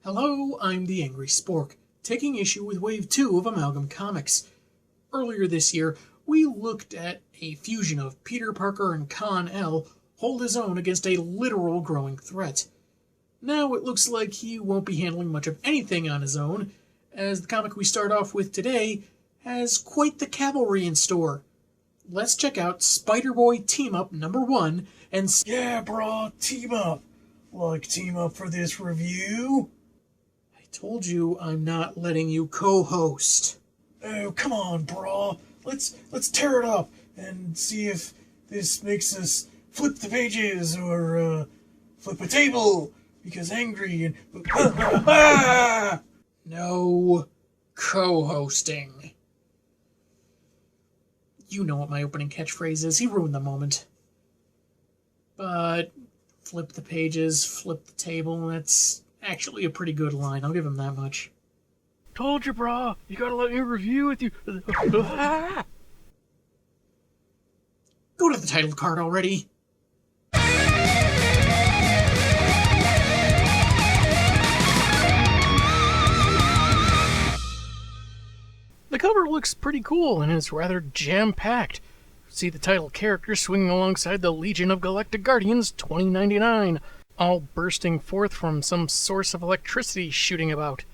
Hello, I'm the Angry Spork, taking issue with Wave 2 of Amalgam Comics. Earlier this year, we looked at a fusion of Peter Parker and Kon-El hold his own against a literal growing threat. Now it looks like he won't be handling much of anything on his own, as the comic we start off with today has quite the cavalry in store. Let's check out Spider-Boy Team-Up #1 and... Yeah, brah, team up. Like team up for this review? I told you I'm not letting you co-host. Oh, come on, brah. Let's tear it up and see if this makes us flip the pages or flip a table because angry and... No co-hosting. You know what my opening catchphrase is. He ruined the moment. But flip the pages, flip the table, that's actually a pretty good line. I'll give him that much. Told you, brah. You gotta let me review with you. Go to the title card already. The cover looks pretty cool and is rather jam-packed. See the title character swinging alongside the Legion of Galactic Guardians 2099, all bursting forth from some source of electricity shooting about.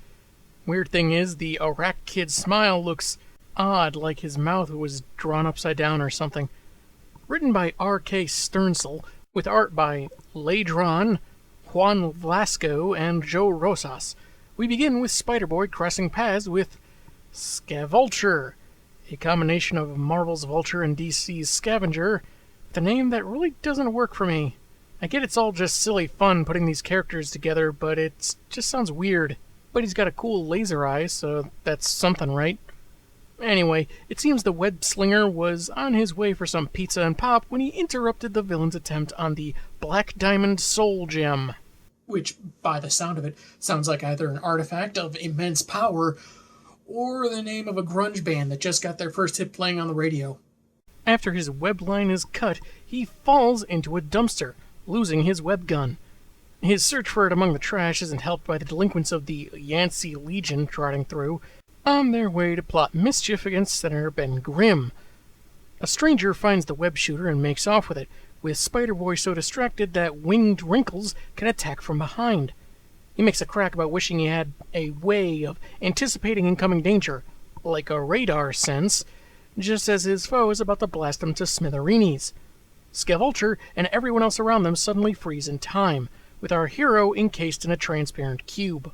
Weird thing is, the Iraq kid's smile looks odd, like his mouth was drawn upside down or something. Written by R.K. Sternsel, with art by Ladron, Juan Velasco, and Joe Rosas. We begin with Spider-Boy crossing paths with Scavulture, a combination of Marvel's Vulture and DC's Scavenger, with a name that really doesn't work for me. I get it's all just silly fun putting these characters together, but it just sounds weird. But he's got a cool laser eye, so that's something, right? Anyway, it seems the web-slinger was on his way for some pizza and pop when he interrupted the villain's attempt on the Black Diamond Soul Gem. Which, by the sound of it, sounds like either an artifact of immense power or the name of a grunge band that just got their first hit playing on the radio. After his web line is cut, he falls into a dumpster, losing his web gun. His search for it among the trash isn't helped by the delinquents of the Yancey Legion trotting through, on their way to plot mischief against Senator Ben Grimm. A stranger finds the web shooter and makes off with it, with Spider-Boy so distracted that Winged Wrinkles can attack from behind. He makes a crack about wishing he had a way of anticipating incoming danger, like a radar sense, just as his foe is about to blast him to smithereens. Scavulture and everyone else around them suddenly freeze in time, with our hero encased in a transparent cube.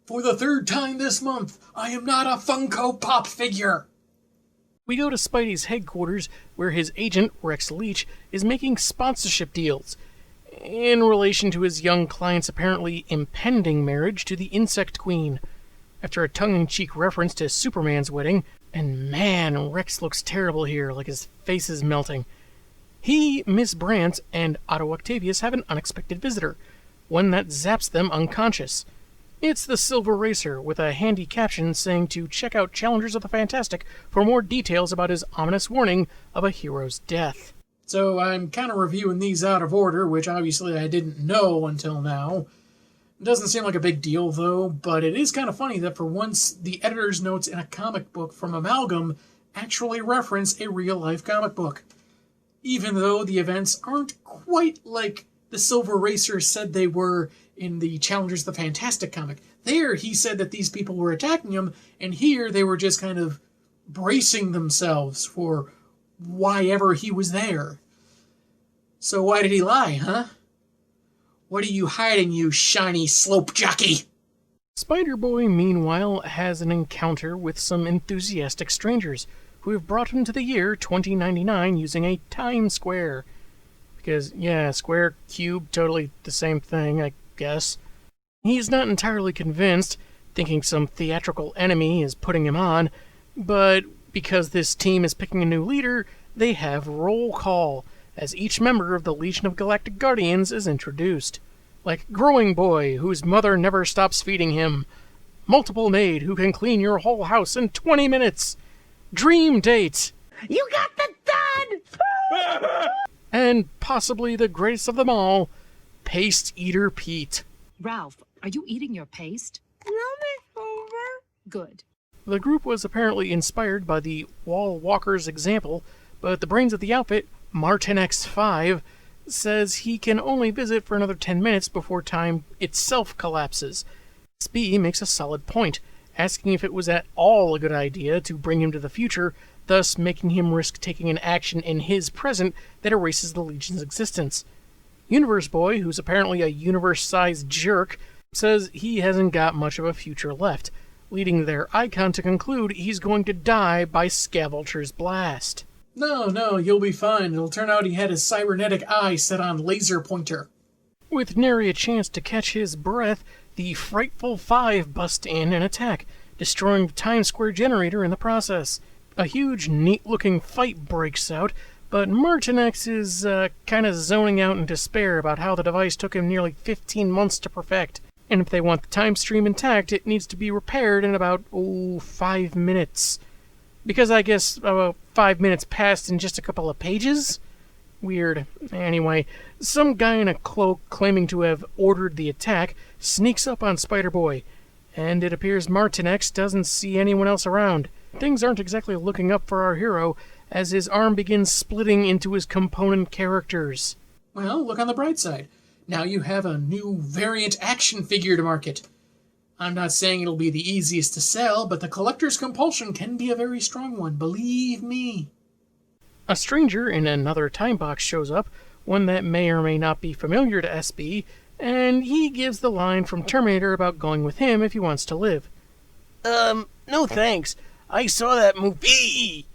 For the third time this month, I am not a Funko Pop figure! We go to Spidey's headquarters, where his agent, Rex Leach, is making sponsorship deals, in relation to his young client's apparently impending marriage to the Insect Queen. After a tongue-in-cheek reference to Superman's wedding, and man, Rex looks terrible here, like his face is melting. He, Miss Brandt, and Otto Octavius have an unexpected visitor, one that zaps them unconscious. It's the Silver Racer, with a handy caption saying to check out Challengers of the Fantastic for more details about his ominous warning of a hero's death. So I'm kind of reviewing these out of order, which obviously I didn't know until now. It doesn't seem like a big deal, though, but it is kind of funny that for once the editor's notes in a comic book from Amalgam actually reference a real-life comic book. Even though the events aren't quite like the Silver Racer said they were in the Challengers of the Fantastic comic. There, he said that these people were attacking him, and here they were just kind of bracing themselves for why ever he was there. So why did he lie, huh? What are you hiding, you shiny slope jockey? Spider-Boy, meanwhile, has an encounter with some enthusiastic strangers who have brought him to the year 2099 using a time square. Because, yeah, square, cube, totally the same thing, I guess. He's not entirely convinced, thinking some theatrical enemy is putting him on, but because this team is picking a new leader, they have roll call, as each member of the Legion of Galactic Guardians is introduced. Like Growing Boy, whose mother never stops feeding him. Multiple Maid, who can clean your whole house in 20 minutes. Dream Date. You got the done! And possibly the greatest of them all, Paste Eater Pete. Ralph, Are you eating your paste? No, Miss Hoover. Good. The group was apparently inspired by the wall walker's example, but the brains of the outfit, Martin X5, says he can only visit for another 10 minutes before time itself collapses. SB makes a solid point, asking if it was at all a good idea to bring him to the future, thus making him risk taking an action in his present that erases the Legion's existence. Universe Boy, who's apparently a universe-sized jerk, says he hasn't got much of a future left, leading their icon to conclude he's going to die by Scavulture's blast. No, you'll be fine. It'll turn out he had his cybernetic eye set on laser pointer. With nary a chance to catch his breath, the Frightful Five bust in and attack, destroying the Times Square generator in the process. A huge, neat-looking fight breaks out, but Martin X is kind of zoning out in despair about how the device took him nearly 15 months to perfect. And if they want the time stream intact, it needs to be repaired in about, 5 minutes. Because I guess 5 minutes passed in just a couple of pages? Weird. Anyway, some guy in a cloak claiming to have ordered the attack sneaks up on Spider-Boy, and it appears Martin X doesn't see anyone else around. Things aren't exactly looking up for our hero, as his arm begins splitting into his component characters. Well, look on the bright side. Now you have a new variant action figure to market. I'm not saying it'll be the easiest to sell, but the collector's compulsion can be a very strong one, believe me. A stranger in another time box shows up, one that may or may not be familiar to SB, and he gives the line from Terminator about going with him if he wants to live. No thanks. I saw that movie!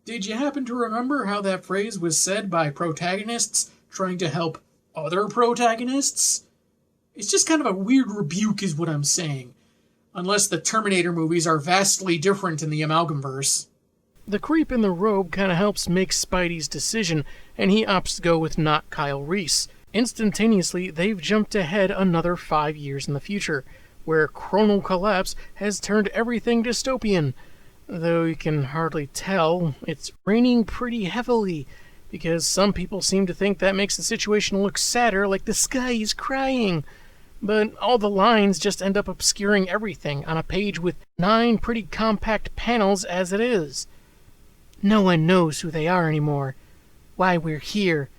Did you happen to remember how that phrase was said by protagonists trying to help other protagonists? It's just kind of a weird rebuke is what I'm saying. Unless the Terminator movies are vastly different in the Amalgamverse. The creep in the robe kind of helps make Spidey's decision, and he opts to go with not Kyle Reese. Instantaneously, they've jumped ahead another 5 years in the future, where chronal collapse has turned everything dystopian. Though you can hardly tell, it's raining pretty heavily, because some people seem to think that makes the situation look sadder, like the sky is crying. But all the lines just end up obscuring everything on a page with 9 pretty compact panels as it is. No one knows who they are anymore. Why we're here.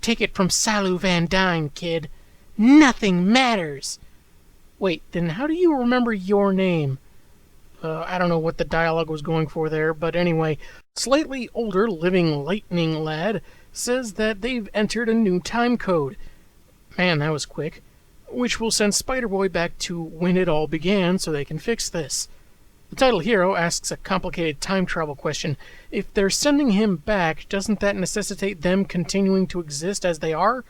Take it from Salu Van Dyne, kid. Nothing matters. Wait, then how do you remember your name? I don't know what the dialogue was going for there, but anyway, slightly older living lightning lad says that they've entered a new time code. Man, that was quick. Which will send Spider-Boy back to when it all began so they can fix this. The title hero asks a complicated time travel question. If they're sending him back, doesn't that necessitate them continuing to exist as they are?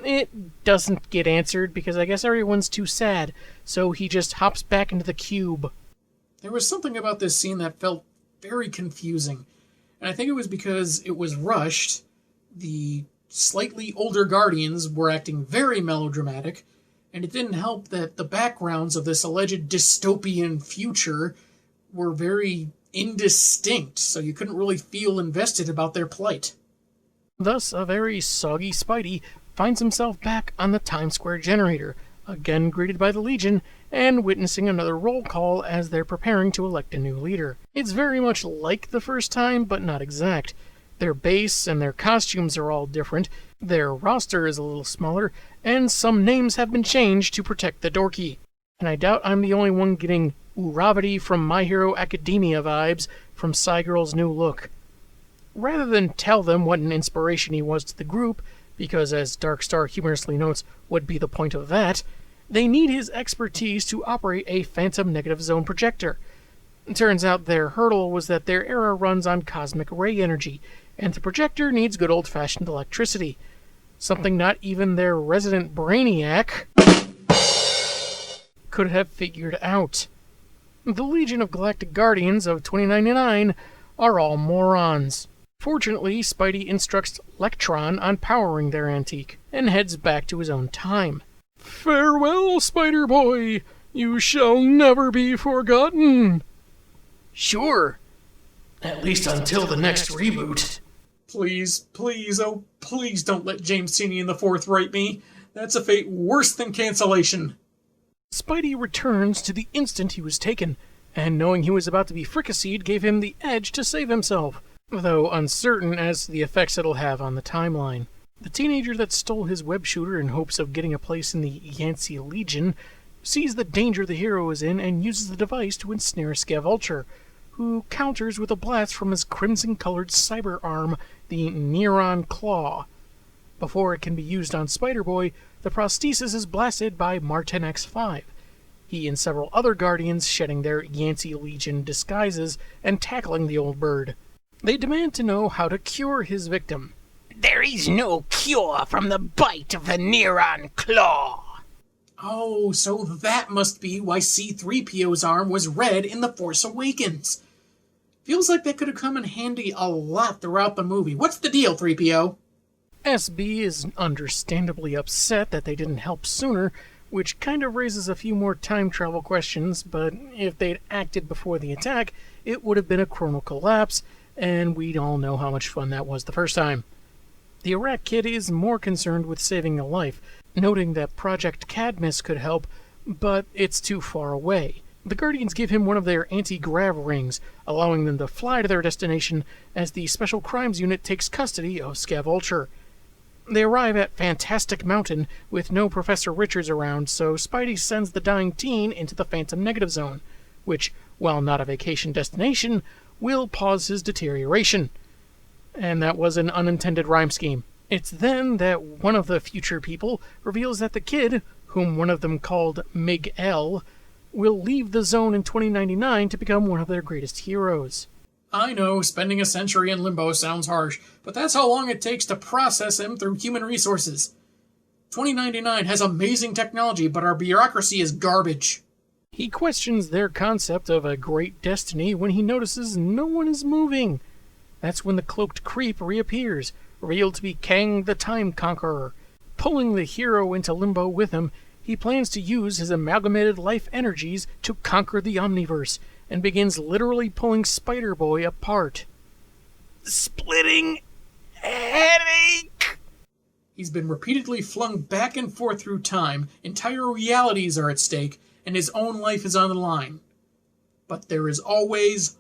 It doesn't get answered because I guess everyone's too sad, so he just hops back into the cube. There was something about this scene that felt very confusing, and I think it was because it was rushed. The slightly older Guardians were acting very melodramatic, and it didn't help that the backgrounds of this alleged dystopian future were very indistinct, so you couldn't really feel invested about their plight. Thus, a very soggy Spidey finds himself back on the Times Square generator, again greeted by the Legion, and witnessing another roll call as they're preparing to elect a new leader. It's very much like the first time, but not exact. Their base and their costumes are all different, their roster is a little smaller, and some names have been changed to protect the dorky. And I doubt I'm the only one getting Uravity from My Hero Academia vibes from Cygirl's new look. Rather than tell them what an inspiration he was to the group, because as Darkstar humorously notes, would be the point of that, they need his expertise to operate a Phantom Negative Zone projector. It turns out their hurdle was that their era runs on cosmic ray energy, and the projector needs good old-fashioned electricity. Something not even their resident brainiac could have figured out. The Legion of Galactic Guardians of 2099 are all morons. Fortunately, Spidey instructs Lectron on powering their antique, and heads back to his own time. Farewell, Spider-Boy! You shall never be forgotten! Sure. At least until the next reboot. Please, oh please don't let James Tini in the Fourth write me. That's a fate worse than cancellation. Spidey returns to the instant he was taken, and knowing he was about to be fricasseed gave him the edge to save himself, though uncertain as to the effects it'll have on the timeline. The teenager that stole his web shooter in hopes of getting a place in the Yancey Legion sees the danger the hero is in and uses the device to ensnare Scavulture, who counters with a blast from his crimson-colored cyber arm, the Neuron Claw. Before it can be used on Spider-Boy, the prosthesis is blasted by Martin X5. He and several other Guardians shedding their Yancey Legion disguises and tackling the old bird. They demand to know how to cure his victim. There is no cure from the bite of the Neuron Claw. Oh, so that must be why C-3PO's arm was red in The Force Awakens. Feels like that could have come in handy a lot throughout the movie. What's the deal, 3PO? SB is understandably upset that they didn't help sooner, which kind of raises a few more time travel questions, but if they'd acted before the attack, it would have been a chronal collapse, and we'd all know how much fun that was the first time. The Iraq kid is more concerned with saving a life, noting that Project Cadmus could help, but it's too far away. The Guardians give him one of their anti-grav rings, allowing them to fly to their destination as the Special Crimes Unit takes custody of Scavulture. They arrive at Fantastic Mountain with no Professor Richards around, so Spidey sends the dying teen into the Phantom Negative Zone, which, while not a vacation destination, will pause his deterioration. And that was an unintended rhyme scheme. It's then that one of the future people reveals that the kid, whom one of them called Miguel, will leave the zone in 2099 to become one of their greatest heroes. I know, spending a century in limbo sounds harsh, but that's how long it takes to process him through human resources. 2099 has amazing technology, but our bureaucracy is garbage. He questions their concept of a great destiny when he notices no one is moving. That's when the cloaked creep reappears, revealed to be Kang the Time Conqueror. Pulling the hero into limbo with him, he plans to use his amalgamated life energies to conquer the Omniverse, and begins literally pulling Spider-Boy apart. Splitting headache! He's been repeatedly flung back and forth through time, entire realities are at stake, and his own life is on the line. But there is always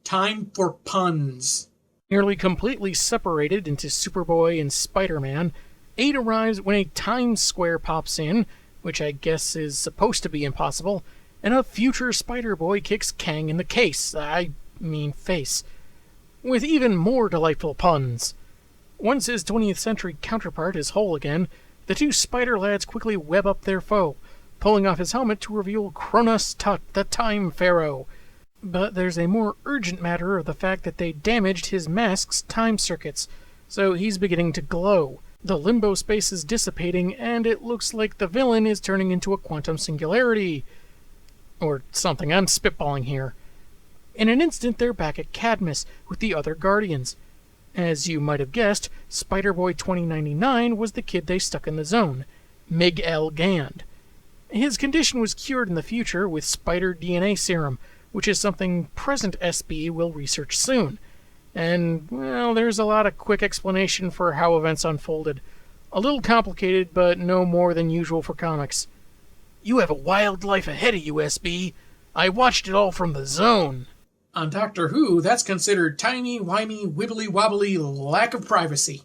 time for puns. Nearly completely separated into Superboy and Spider-Man, 8 arrives when a Times Square pops in, which I guess is supposed to be impossible, and a future Spider-Boy kicks Kang in the face, with even more delightful puns. Once his 20th century counterpart is whole again, the two Spider lads quickly web up their foe, pulling off his helmet to reveal Cronus Tut, the Time Pharaoh. But there's a more urgent matter of the fact that they damaged his mask's time circuits, so he's beginning to glow. The limbo space is dissipating, and it looks like the villain is turning into a quantum singularity. Or something, I'm spitballing here. In an instant, they're back at Cadmus with the other Guardians. As you might have guessed, Spider-Boy 2099 was the kid they stuck in the zone, Miguel Gand. His condition was cured in the future with spider DNA serum, which is something present SB will research soon. And, well, there's a lot of quick explanation for how events unfolded. A little complicated, but no more than usual for comics. You have a wild life ahead of you, SB. I watched it all from the zone. On Doctor Who, that's considered timey-wimey, wibbly-wobbly lack of privacy.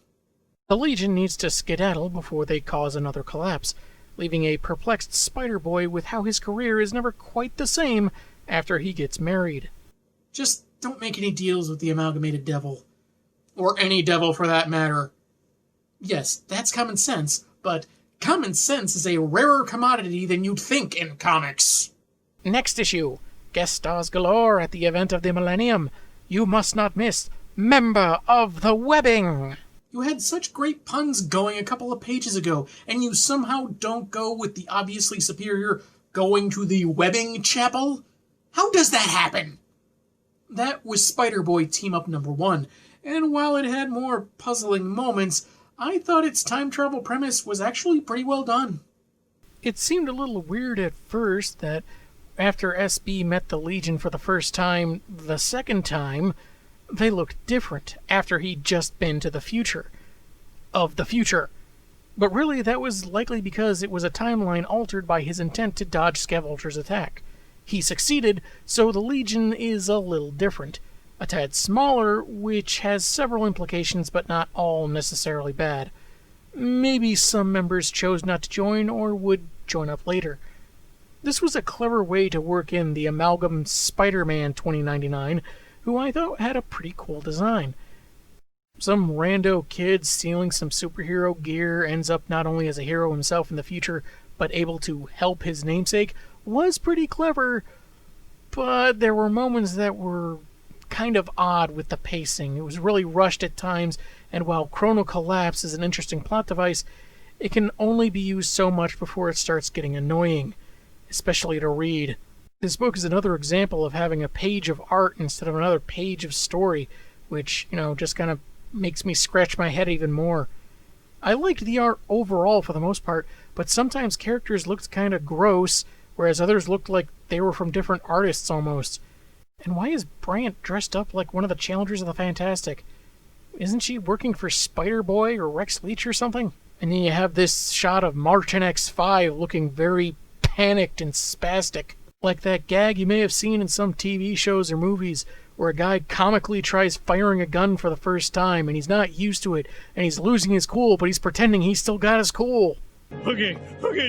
The Legion needs to skedaddle before they cause another collapse, leaving a perplexed Spider-Boy with how his career is never quite the same after he gets married. Just don't make any deals with the amalgamated devil. Or any devil for that matter. Yes, that's common sense, but common sense is a rarer commodity than you'd think in comics. Next issue. Guest stars galore at the event of the millennium. You must not miss Member of the Webbing. You had such great puns going a couple of pages ago, and you somehow don't go with the obviously superior going to the Webbing Chapel? How does that happen? That was Spider-Boy Team-Up #1, and while it had more puzzling moments, I thought its time travel premise was actually pretty well done. It seemed a little weird at first that after SB met the Legion for the first time, the second time, they looked different after he'd just been to the future. Of the future. But really, that was likely because it was a timeline altered by his intent to dodge Scaveldur's attack. He succeeded, so the Legion is a little different. A tad smaller, which has several implications, but not all necessarily bad. Maybe some members chose not to join or would join up later. This was a clever way to work in the amalgam Spider-Man 2099, who I thought had a pretty cool design. Some rando kid stealing some superhero gear ends up not only as a hero himself in the future, but able to help his namesake, was pretty clever, but there were moments that were kind of odd with the pacing. It was really rushed at times, and while Chrono Collapse is an interesting plot device, it can only be used so much before it starts getting annoying, especially to read. This book is another example of having a page of art instead of another page of story, which, just kind of makes me scratch my head even more. I liked the art overall for the most part, but sometimes characters looked kind of gross, whereas others looked like they were from different artists almost. And why is Bryant dressed up like one of the Challengers of the Fantastic? Isn't she working for Spider-Boy or Rex Leach or something? And then you have this shot of Martin X5 looking very panicked and spastic, like that gag you may have seen in some TV shows or movies where a guy comically tries firing a gun for the first time and he's not used to it and he's losing his cool, but he's pretending he's still got his cool. Okay,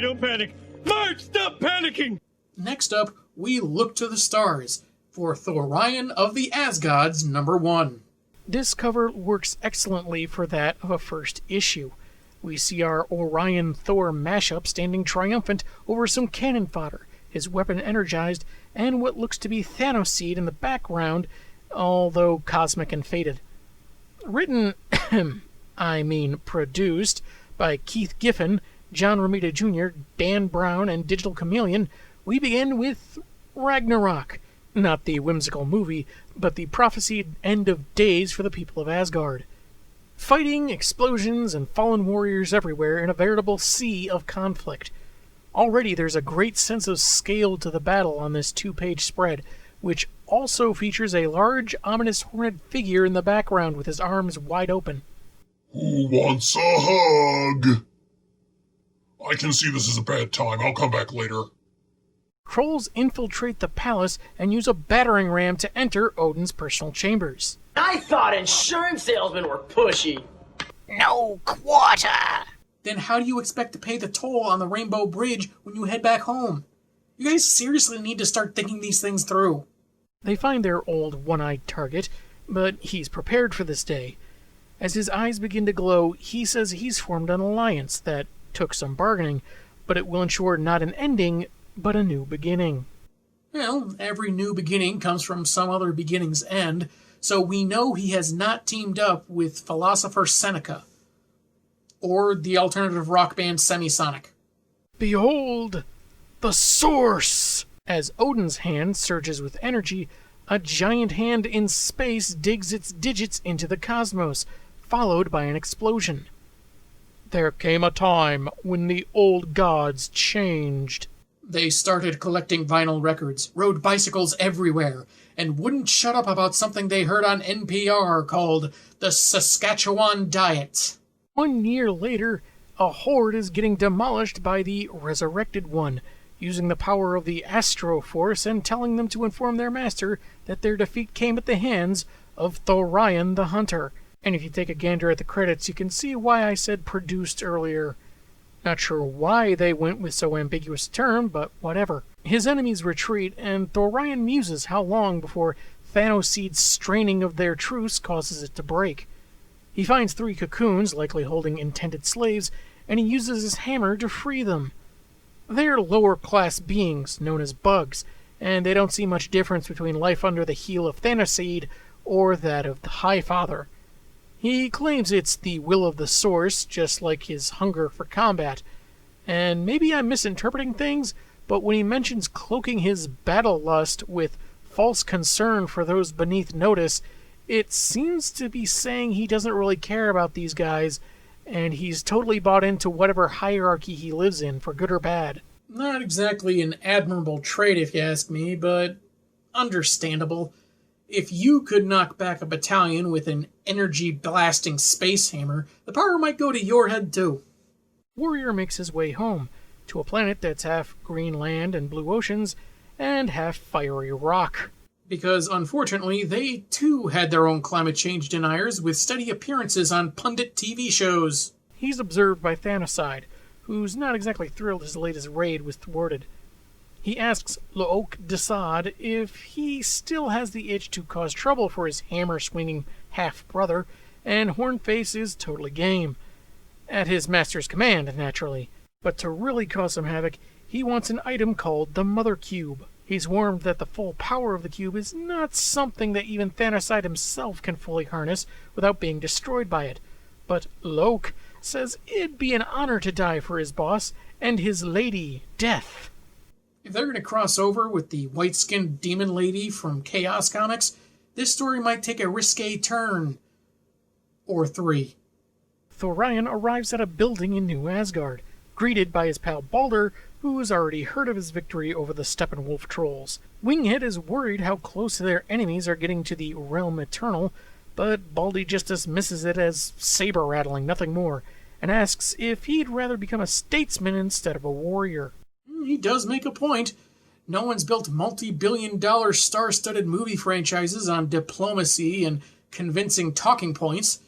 don't panic. Mark, stop panicking! Next up, we look to the stars for Thorion of the ASGODS #1. This cover works excellently for that of a first issue. We see our Orion-Thor mashup standing triumphant over some cannon fodder, his weapon energized, and what looks to be Thanos seed in the background, although cosmic and faded. Written, produced, by Keith Giffen, John Romita Jr., Dan Brown, and Digital Chameleon, we begin with Ragnarok. Not the whimsical movie, but the prophesied end of days for the people of Asgard. Fighting, explosions, and fallen warriors everywhere in a veritable sea of conflict. Already there's a great sense of scale to the battle on this two-page spread, which also features a large, ominous horned figure in the background with his arms wide open. Who wants a hug? I can see this is a bad time. I'll come back later. Trolls infiltrate the palace and use a battering ram to enter Odin's personal chambers. I thought insurance salesmen were pushy. No quarter. Then how do you expect to pay the toll on the Rainbow Bridge when you head back home? You guys seriously need to start thinking these things through. They find their old one-eyed target, but he's prepared for this day. As his eyes begin to glow, he says he's formed an alliance that took some bargaining, but it will ensure not an ending, but a new beginning. Well, every new beginning comes from some other beginning's end, so we know he has not teamed up with philosopher Seneca, or the alternative rock band Semisonic. Behold, the source! As Odin's hand surges with energy, a giant hand in space digs its digits into the cosmos, followed by an explosion. There came a time when the old gods changed. They started collecting vinyl records, rode bicycles everywhere, and wouldn't shut up about something they heard on NPR called the Saskatchewan Diet. 1 year later, a horde is getting demolished by the Resurrected One, using the power of the Astro Force and telling them to inform their master that their defeat came at the hands of Thorion the Hunter. And if you take a gander at the credits, you can see why I said produced earlier. Not sure why they went with so ambiguous a term, but whatever. His enemies retreat, and Thorion muses how long before Thanos-seed's straining of their truce causes it to break. He finds 3 cocoons, likely holding intended slaves, and he uses his hammer to free them. They're lower-class beings, known as bugs, and they don't see much difference between life under the heel of Thanos-seed or that of the High Father. He claims it's the will of the source, just like his hunger for combat. And maybe I'm misinterpreting things, but when he mentions cloaking his battle lust with false concern for those beneath notice, it seems to be saying he doesn't really care about these guys, and he's totally bought into whatever hierarchy he lives in, for good or bad. Not exactly an admirable trait, if you ask me, but understandable. If you could knock back a battalion with an energy-blasting space hammer, the power might go to your head too. Warrior makes his way home, to a planet that's half green land and blue oceans, and half fiery rock. Because, unfortunately, they too had their own climate change deniers with steady appearances on pundit TV shows. He's observed by Thanocide, who's not exactly thrilled his latest raid was thwarted. He asks Lo'ok Desad if he still has the itch to cause trouble for his hammer-swinging half-brother, and Hornface is totally game. At his master's command, naturally. But to really cause some havoc, he wants an item called the Mother Cube. He's warned that the full power of the cube is not something that even Thanocide himself can fully harness without being destroyed by it. But Lo'ok says it'd be an honor to die for his boss and his lady, Death. If they're going to cross over with the white-skinned demon lady from Chaos Comics, this story might take a risque turn. Or 3. Thorion arrives at a building in New Asgard, greeted by his pal Balder, who's already heard of his victory over the Steppenwolf trolls. Winghead is worried how close their enemies are getting to the Realm Eternal, but Baldy just dismisses it as saber-rattling, nothing more, and asks if he'd rather become a statesman instead of a warrior. He does make a point. No one's built multi-billion-dollar star-studded movie franchises on diplomacy and convincing talking points.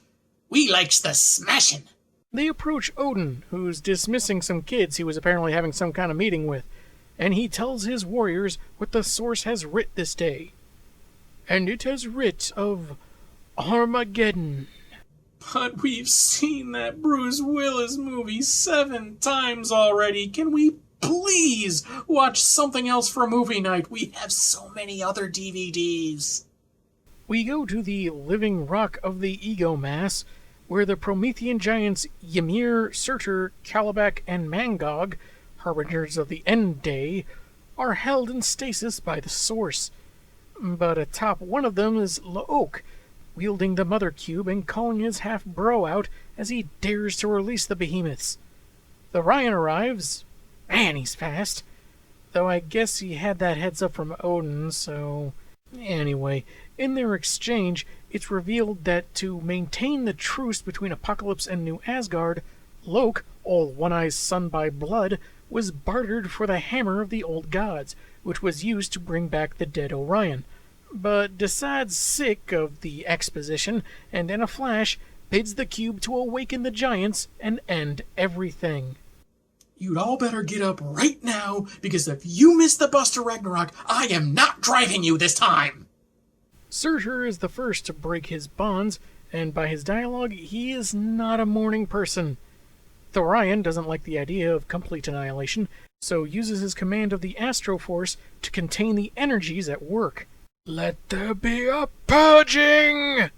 We likes the smashing. They approach Odin, who's dismissing some kids he was apparently having some kind of meeting with, and he tells his warriors what the source has writ this day. And it has writ of Armageddon. But we've seen that Bruce Willis movie 7 times already. Can we please watch something else for movie night? We have so many other DVDs. We go to the living rock of the Ego Mass, where the Promethean giants Ymir, Surtur, Kalibak, and Mangog, harbingers of the End Day, are held in stasis by the Source. But atop one of them is Lo'ok, wielding the Mother Cube and calling his half-bro out as he dares to release the behemoths. Thorion arrives. Man, he's fast. Though I guess he had that heads up from Odin, so... Anyway, in their exchange, it's revealed that to maintain the truce between Apocalypse and New Asgard, Lo'ok, all One-Eye's son by blood, was bartered for the hammer of the old gods, which was used to bring back the dead Orion. But decides sick of the exposition, and in a flash, bids the cube to awaken the giants and end everything. You'd all better get up right now, because if you miss the Buster Ragnarok, I am not driving you this time! Surtur is the first to break his bonds, and by his dialogue, he is not a morning person. Thorion doesn't like the idea of complete annihilation, so uses his command of the Astro Force to contain the energies at work. Let there be a purging!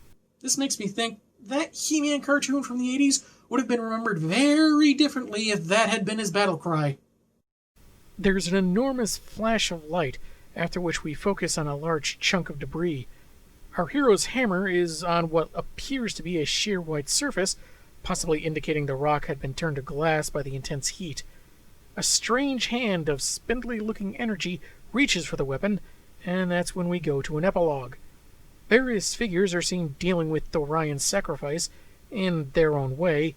This makes me think that He-Man cartoon from the 80s would have been remembered very differently if that had been his battle cry. There's an enormous flash of light, after which we focus on a large chunk of debris. Our hero's hammer is on what appears to be a sheer white surface, possibly indicating the rock had been turned to glass by the intense heat. A strange hand of spindly-looking energy reaches for the weapon, and that's when we go to an epilogue. Various figures are seen dealing with Thorion's sacrifice, in their own way,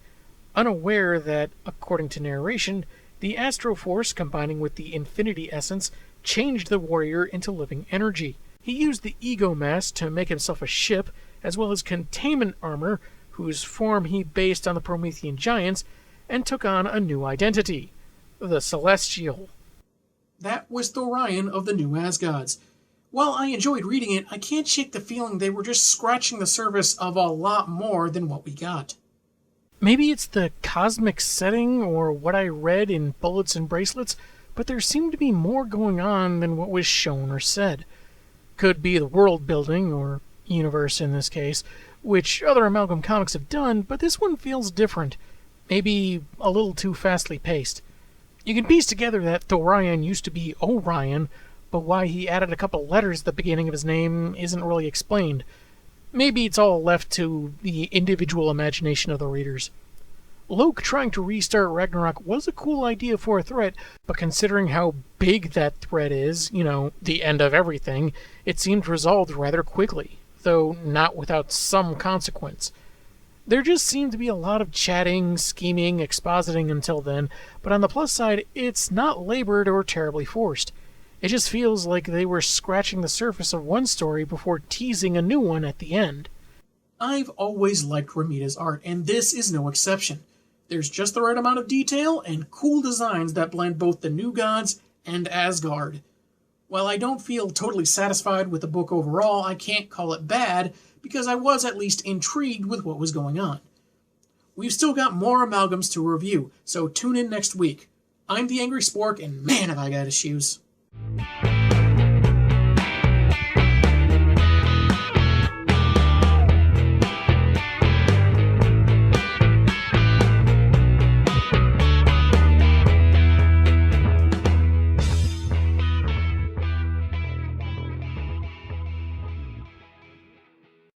unaware that, according to narration, the Astro Force combining with the Infinity Essence changed the warrior into living energy. He used the Ego Mass to make himself a ship, as well as containment armor, whose form he based on the Promethean giants, and took on a new identity, the Celestial. That was Thorion of the New ASGODS. While I enjoyed reading it, I can't shake the feeling they were just scratching the surface of a lot more than what we got. Maybe it's the cosmic setting or what I read in Bullets and Bracelets, but there seemed to be more going on than what was shown or said. Could be the world building, or universe in this case, which other Amalgam comics have done, but this one feels different. Maybe a little too fastly paced. You can piece together that Thorion used to be Orion, but why he added a couple letters at the beginning of his name isn't really explained. Maybe it's all left to the individual imagination of the readers. Lo'ok trying to restart Ragnarok was a cool idea for a threat, but considering how big that threat is, the end of everything, it seemed resolved rather quickly, though not without some consequence. There just seemed to be a lot of chatting, scheming, expositing until then, but on the plus side, it's not labored or terribly forced. It just feels like they were scratching the surface of one story before teasing a new one at the end. I've always liked Ramita's art, and this is no exception. There's just the right amount of detail and cool designs that blend both the new gods and Asgard. While I don't feel totally satisfied with the book overall, I can't call it bad because I was at least intrigued with what was going on. We've still got more amalgams to review, so tune in next week. I'm the Angry Spork, and man have I got issues.